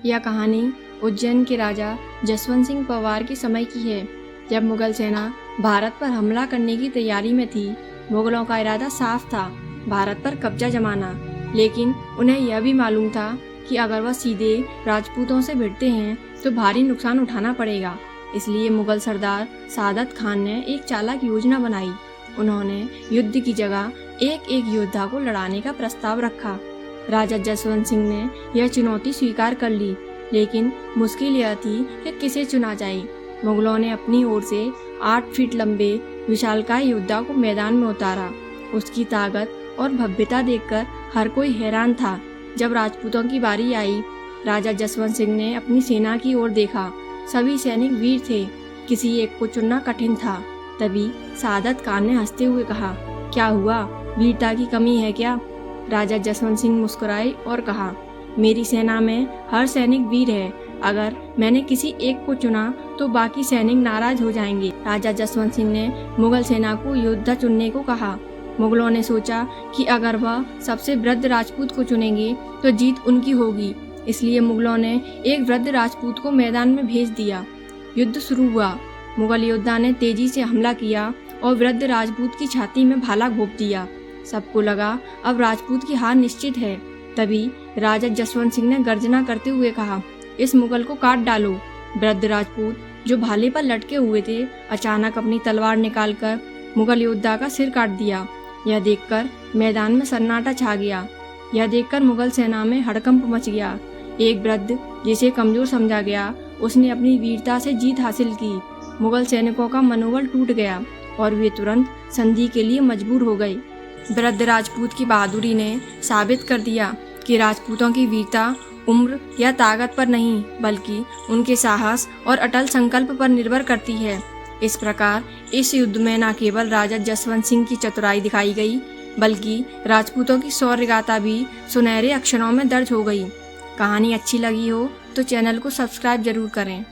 यह कहानी उज्जैन के राजा जसवंत सिंह पवार के समय की है, जब मुगल सेना भारत पर हमला करने की तैयारी में थी। मुगलों का इरादा साफ था, भारत पर कब्जा जमाना, लेकिन उन्हें यह भी मालूम था कि अगर वह सीधे राजपूतों से भिड़ते हैं तो भारी नुकसान उठाना पड़ेगा। इसलिए मुगल सरदार सादत खान ने एक चालाक योजना बनाई। उन्होंने युद्ध की जगह एक एक योद्धा को लड़ाने का प्रस्ताव रखा। राजा जसवंत सिंह ने यह चुनौती स्वीकार कर ली, लेकिन मुश्किल यह थी कि किसे चुना जाए। मुगलों ने अपनी ओर से 8 फीट लंबे विशालकाय योद्धा को मैदान में उतारा। उसकी ताकत और भव्यता देखकर हर कोई हैरान था। जब राजपूतों की बारी आई, राजा जसवंत सिंह ने अपनी सेना की ओर देखा। सभी सैनिक वीर थे, किसी एक को चुनना कठिन था। तभी सादत खान ने हंसते हुए कहा, क्या हुआ, वीरता की कमी है क्या? राजा जसवंत सिंह मुस्कुराए और कहा, मेरी सेना में हर सैनिक वीर है। अगर मैंने किसी एक को चुना तो बाकी सैनिक नाराज हो जाएंगे। राजा जसवंत सिंह ने मुगल सेना को योद्धा चुनने को कहा। मुगलों ने सोचा कि अगर वह सबसे वृद्ध राजपूत को चुनेंगे तो जीत उनकी होगी। इसलिए मुगलों ने एक वृद्ध राजपूत को मैदान में भेज दिया। युद्ध शुरू हुआ। मुगल योद्धा ने तेजी से हमला किया और वृद्ध राजपूत की छाती में भाला घोंप दिया। सबको लगा अब राजपूत की हार निश्चित है। तभी राजा जसवंत सिंह ने गर्जना करते हुए कहा, इस मुगल को काट डालो। वृद्ध राजपूत जो भाले पर लटके हुए थे, अचानक अपनी तलवार निकालकर मुगल योद्धा का सिर काट दिया। यह देखकर मैदान में सन्नाटा छा गया। यह देखकर मुगल सेना में हड़कंप मच गया। एक वृद्ध जिसे कमजोर समझा गया, उसने अपनी वीरता से जीत हासिल की। मुगल सैनिकों का मनोबल टूट गया और वे तुरंत संधि के लिए मजबूर हो गए। वृद्ध राजपूत की बहादुरी ने साबित कर दिया कि राजपूतों की वीरता उम्र या ताकत पर नहीं, बल्कि उनके साहस और अटल संकल्प पर निर्भर करती है। इस प्रकार इस युद्ध में न केवल राजा जसवंत सिंह की चतुराई दिखाई गई, बल्कि राजपूतों की शौर्य गाथा भी सुनहरे अक्षरों में दर्ज हो गई। कहानी अच्छी लगी हो तो चैनल को सब्सक्राइब जरूर करें।